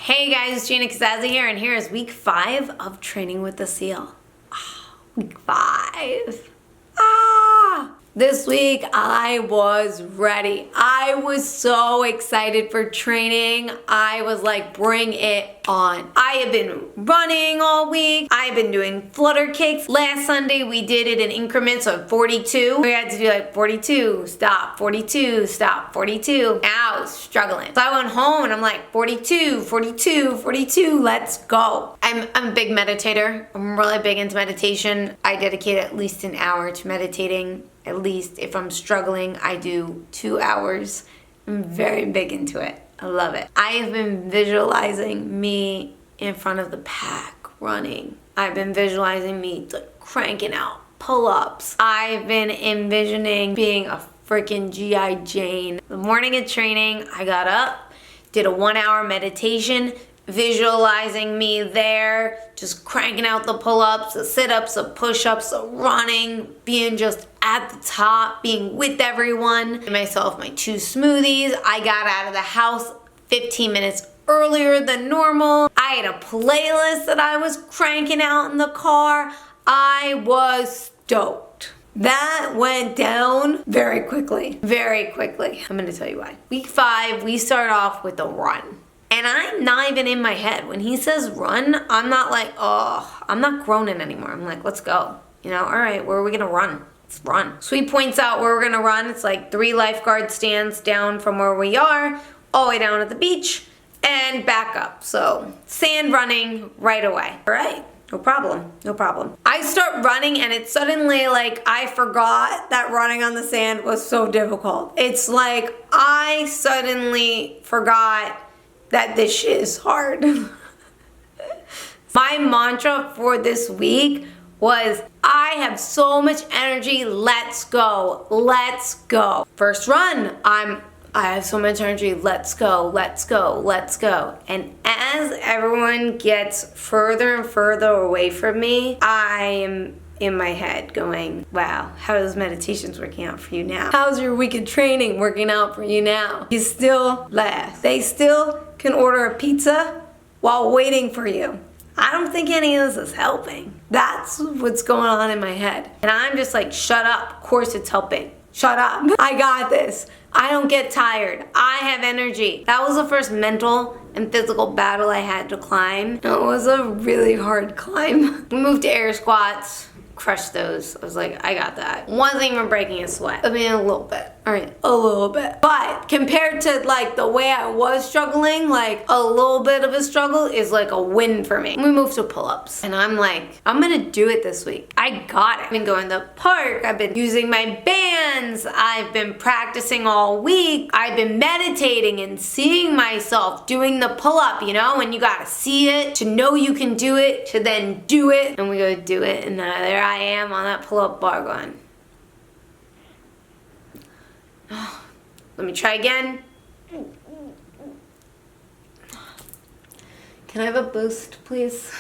Hey guys, it's Gina Kazazzi here, and here is week 5 of Training with the Seal. Week 5. This week I was ready. I was so excited for training. I was like, bring it on. I have been running all week. I've been doing flutter kicks. Last Sunday we did it in increments of 42. We had to do like 42, stop, 42, stop, 42. And I was struggling. So I went home and I'm like, 42, 42, 42, let's go. I'm a big meditator. I'm really big into meditation. I dedicate at least an hour to meditating. At least if I'm struggling, I do 2 hours. I'm very big into it. I love it. I have been visualizing me in front of the pack running. I've been visualizing me like cranking out pull-ups. I've been envisioning being a freaking G.I. Jane. The morning of training, I got up, did a 1 hour meditation, visualizing me there, just cranking out the pull-ups, the sit-ups, the push-ups, the running, being just at the top, being with everyone. Made myself my 2 smoothies. I got out of the house 15 minutes earlier than normal. I had a playlist that I was cranking out in the car. I was stoked. That went down very quickly, very quickly. I'm gonna tell you why. Week 5, we start off with a run. And I'm not even in my head. When he says run, I'm not like, oh, I'm not groaning anymore. I'm like, let's go. You know, all right, where are we gonna run? Let's run. So he points out where we're gonna run. It's like 3 lifeguard stands down from where we are, all the way down at the beach, and back up. So sand running right away. All right, no problem, no problem. I start running and it's suddenly like I forgot that running on the sand was so difficult. It's like I suddenly forgot that this shit is hard. My mantra for this week was, I have so much energy, let's go, let's go. First run, I have so much energy, let's go, let's go, let's go. And as everyone gets further and further away from me, I am in my head going, wow, how is meditations working out for you now? How's your week of training working out for you now? You still laugh. They still can order a pizza while waiting for you. I don't think any of this is helping. That's what's going on in my head. And I'm just like, shut up. Of course it's helping. Shut up. I got this. I don't get tired. I have energy. That was the first mental and physical battle I had to climb. It was a really hard climb. We moved to air squats. Crushed those. I was like, I got that. Wasn't even breaking a sweat. I mean, a little bit. All right, a little bit. But compared to like the way I was struggling, like a little bit of a struggle is like a win for me. We moved to pull-ups and I'm like, I'm gonna do it this week. I got it. I've been going to the park. I've been using my bands. I've been practicing all week. I've been meditating and seeing myself doing the pull-up, you know, and you gotta see it to know you can do it, to then do it. And we go do it and there I am on that pull-up bar going. Let me try again. Can I have a boost, please?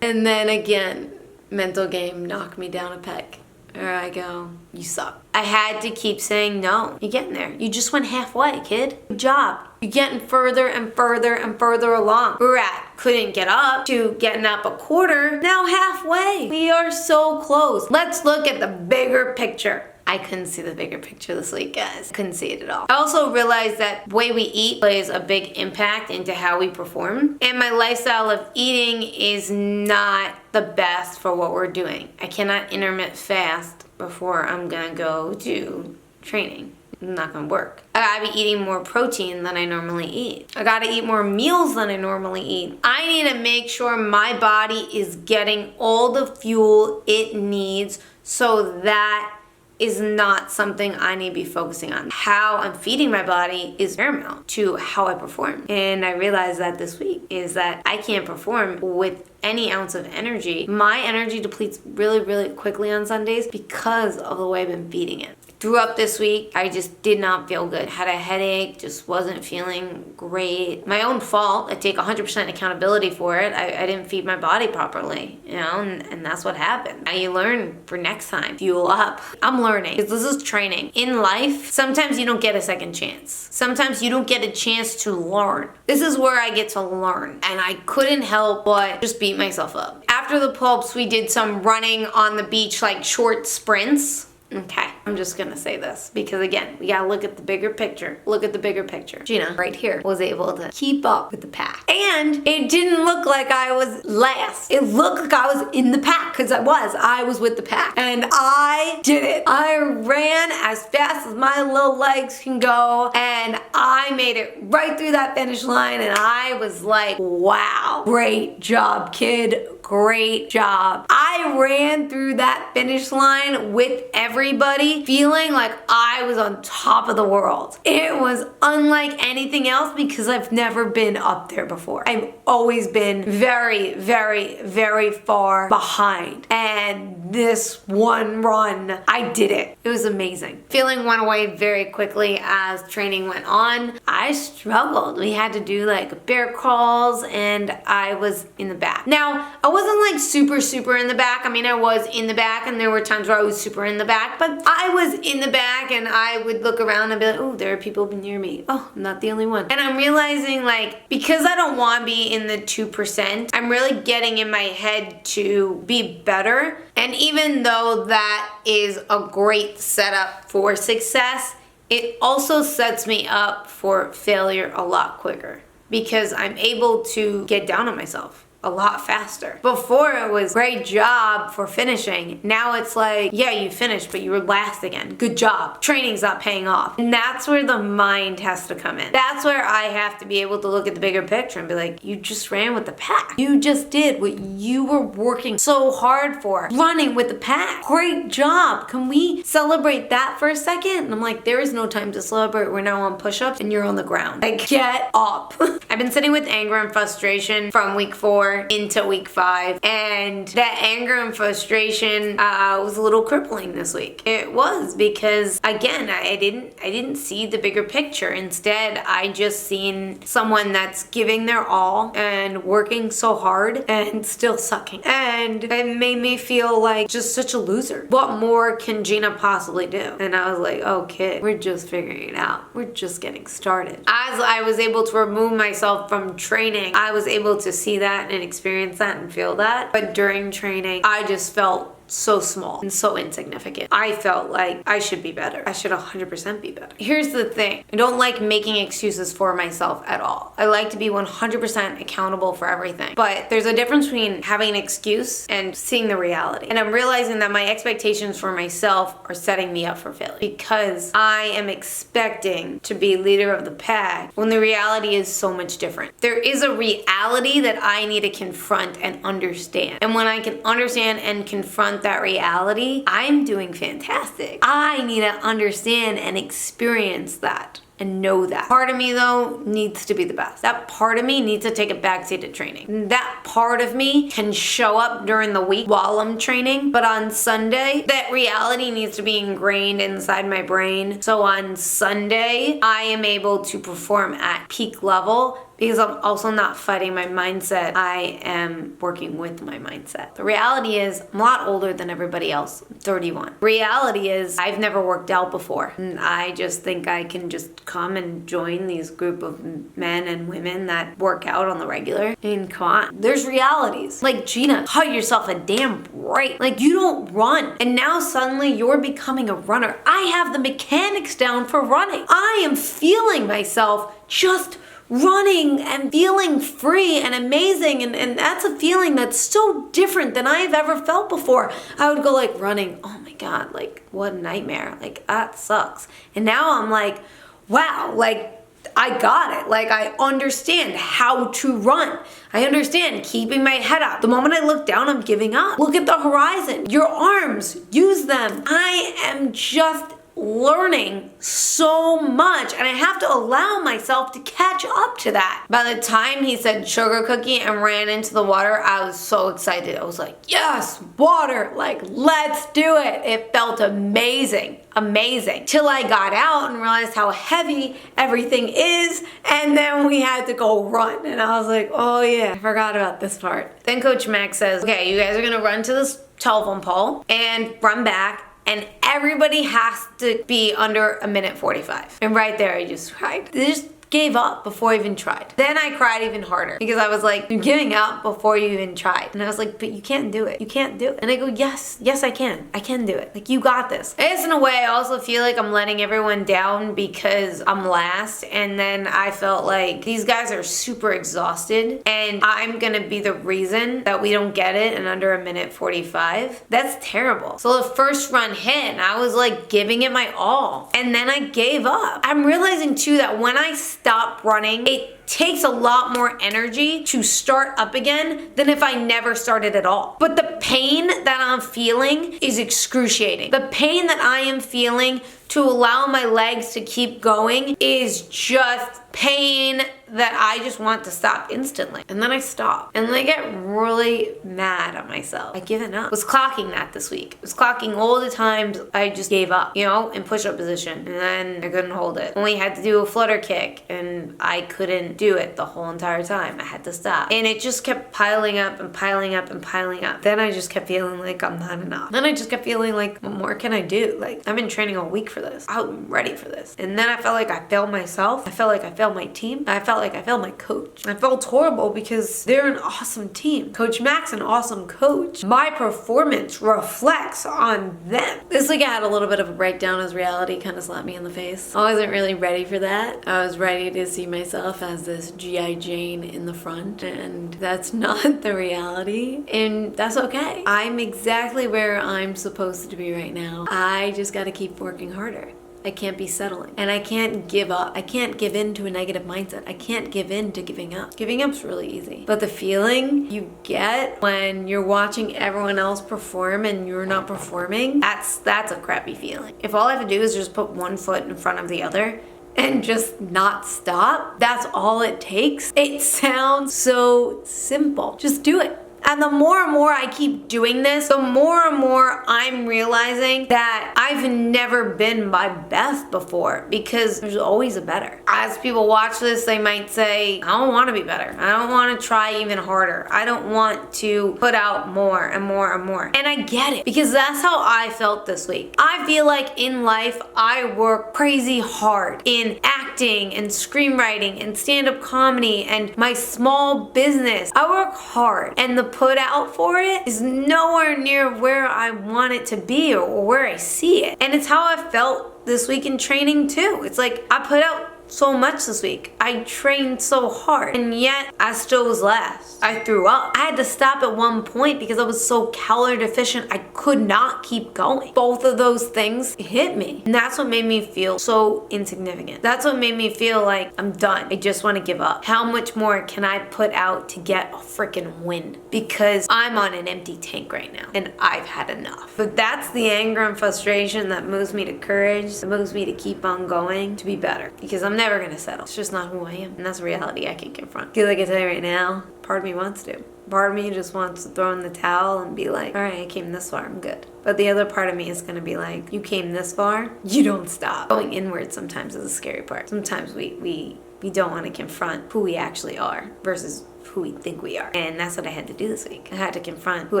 And then again, mental game, knock me down a peg. There I go. You suck. I had to keep saying no. You're getting there. You just went halfway, kid. Good job. You're getting further and further and further along. We're at couldn't get up to getting up a quarter. Now halfway. We are so close. Let's look at the bigger picture. I couldn't see the bigger picture this week, guys. Couldn't see it at all. I also realized that the way we eat plays a big impact into how we perform. And my lifestyle of eating is not the best for what we're doing. I cannot intermittent fast before I'm gonna go to training. It's not gonna work. I gotta be eating more protein than I normally eat. I gotta eat more meals than I normally eat. I need to make sure my body is getting all the fuel it needs so that is not something I need to be focusing on. How I'm feeding my body is paramount to how I perform. And I realized that this week is that I can't perform with any ounce of energy. My energy depletes really, really quickly on Sundays because of the way I've been feeding it. Threw up this week. I just did not feel good. Had a headache, just wasn't feeling great. My own fault. I take 100% accountability for it. I didn't feed my body properly, you know, and that's what happened. Now you learn for next time. Fuel up. I'm learning, because this is training. In life, sometimes you don't get a second chance. Sometimes you don't get a chance to learn. This is where I get to learn, and I couldn't help but just beat myself up. After the pull-ups, we did some running on the beach, like short sprints. Okay, I'm just gonna say this because again, we gotta look at the bigger picture. Look at the bigger picture. Gina, right here, was able to keep up with the pack. And it didn't look like I was last. It looked like I was in the pack, because I was with the pack. And I did it. I ran as fast as my little legs can go, and I made it right through that finish line, and I was like, wow, great job, kid. Great job. I ran through that finish line with everybody feeling like I was on top of the world. It was unlike anything else because I've never been up there before. I've always been very, very, very far behind. And this one run, I did it. It was amazing. Feeling went away very quickly as training went on. I struggled. We had to do like bear crawls, and I was in the back. Now, I wasn't like super in the back. I mean, I was in the back, and there were times where I was super in the back, but I was in the back, and I would look around and be like, oh, there are people near me. Oh, I'm not the only one. And I'm realizing, like, because I don't want to be in the 2%, I'm really getting in my head to be better. And even though that is a great setup for success, it also sets me up for failure a lot quicker because I'm able to get down on myself a lot faster. Before it was great job for finishing. Now it's like, yeah, you finished, but you were last again. Good job. Training's not paying off. And that's where the mind has to come in. That's where I have to be able to look at the bigger picture and be like, you just ran with the pack. You just did what you were working so hard for. Running with the pack. Great job. Can we celebrate that for a second? And I'm like, there is no time to celebrate. We're now on push-ups and you're on the ground. Like, get up. I've been sitting with anger and frustration from week 4 into week 5, and that anger and frustration was a little crippling this week. It was, because again, I didn't see the bigger picture. Instead, I just seen someone that's giving their all and working so hard and still sucking, and it made me feel like just such a loser. What more can Gina possibly do? And I was like, oh kid, we're just figuring it out. We're just getting started. As I was able to remove myself from training, I was able to see that and experience that and feel that. But during training, I just felt so small and so insignificant. I felt like I should be better. I should 100% be better. Here's the thing. I don't like making excuses for myself at all. I like to be 100% accountable for everything. But there's a difference between having an excuse and seeing the reality. And I'm realizing that my expectations for myself are setting me up for failure because I am expecting to be leader of the pack when the reality is so much different. There is a reality that I need to confront and understand. And when I can understand and confront that reality, I'm doing fantastic. I need to understand and experience that and know that. Part of me though needs to be the best. That part of me needs to take a backseat to training. That part of me can show up during the week while I'm training, but on Sunday, that reality needs to be ingrained inside my brain. So on Sunday, I am able to perform at peak level because I'm also not fighting my mindset. I am working with my mindset. The reality is I'm a lot older than everybody else. I'm 31. Reality is I've never worked out before. And I just think I can just come and join these group of men and women that work out on the regular. And come on, there's realities. Like, Gina, cut yourself a damn break. Like, you don't run. And now suddenly you're becoming a runner. I have the mechanics down for running. I am feeling myself just running and feeling free and amazing, and that's a feeling that's so different than I've ever felt before. I would go like running, oh my god, like what a nightmare, like that sucks. And now I'm like, wow, like I got it. Like I understand how to run. I understand keeping my head up. The moment I look down, I'm giving up. Look at the horizon. Your arms, use them. I am just learning so much, and I have to allow myself to catch up to that. By the time he said sugar cookie and ran into the water, I was so excited. I was like, yes, water, like, let's do it. It felt amazing. Amazing. Till I got out and realized how heavy everything is, and then we had to go run. And I was like, oh yeah, I forgot about this part. Then Coach Max says, okay, you guys are gonna run to this telephone pole and run back, and everybody has to be under a minute 45. And right there, I just cried. Just gave up before I even tried. Then I cried even harder because I was like, you're giving up before you even tried. And I was like, but you can't do it. You can't do it. And I go, yes, I can. I can do it. Like, you got this. I guess in a way, I also feel like I'm letting everyone down because I'm last. And then I felt like these guys are super exhausted and I'm gonna be the reason that we don't get it in under a minute 45. That's terrible. So the first run hit and I was like giving it my all. And then I gave up. I'm realizing too that when I stop running, it takes a lot more energy to start up again than if I never started at all. But the pain that I'm feeling is excruciating. The pain that I am feeling to allow my legs to keep going is just pain that I just want to stop instantly. And then I stop. And then I get really mad at myself. I given up. I was clocking that this week. I was clocking all the times I just gave up, you know, in push-up position. And then I couldn't hold it. Only had to do a flutter kick and I couldn't do it the whole entire time. I had to stop. And it just kept piling up and piling up and piling up. Then I just kept feeling like I'm not enough. Then I just kept feeling like, what more can I do? Like, I've been training all week for this. I'm ready for this. And then I felt like I failed myself. I felt like I failed my team. I felt like I failed my coach. I felt horrible because they're an awesome team. Coach Max, an awesome coach. My performance reflects on them. This week I had a little bit of a breakdown as reality kind of slapped me in the face. I wasn't really ready for that. I was ready to see myself as this G.I. Jane in the front, and that's not the reality, and that's okay. I'm exactly where I'm supposed to be right now. I just gotta keep working harder. I can't be settling. And I can't give up. I can't give in to a negative mindset. I can't give in to giving up. Giving up's really easy. But the feeling you get when you're watching everyone else perform and you're not performing, that's a crappy feeling. If all I have to do is just put one foot in front of the other and just not stop, that's all it takes. It sounds so simple. Just do it. And the more and more I keep doing this, the more and more I'm realizing that I've never been my best before, because there's always a better. As people watch this, they might say, I don't want to be better. I don't want to try even harder. I don't want to put out more and more and more. And I get it, because that's how I felt this week. I feel like in life, I work crazy hard in acting and screenwriting and stand-up comedy and my small business. I work hard, and the put out for it is nowhere near where I want it to be or where I see it. And it's how I felt this week in training too. It's like I put out so much this week. I trained so hard, and yet I still was last. I threw up. I had to stop at one point because I was so calorie deficient. I could not keep going. Both of those things hit me, and that's what made me feel so insignificant. That's what made me feel like I'm done. I just want to give up. How much more can I put out to get a freaking win? Because I'm on an empty tank right now, and I've had enough. But that's the anger and frustration that moves me to courage, that moves me to keep on going, to be better. Because I'm never gonna settle. It's just not who I am. And that's a reality I can confront. Because like I tell you right now, part of me wants to. Part of me just wants to throw in the towel and be like, all right, I came this far, I'm good. But the other part of me is gonna be like, you came this far, you don't stop. Going inward sometimes is a scary part. Sometimes we don't want to confront who we actually are versus who we think we are. And that's what I had to do this week. I had to confront who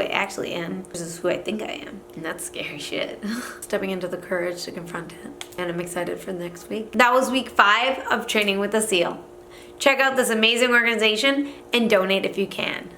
I actually am versus who I think I am. And that's scary shit. Stepping into the courage to confront it. And I'm excited for next week. That was week 5 of Training with a SEAL. Check out this amazing organization and donate if you can.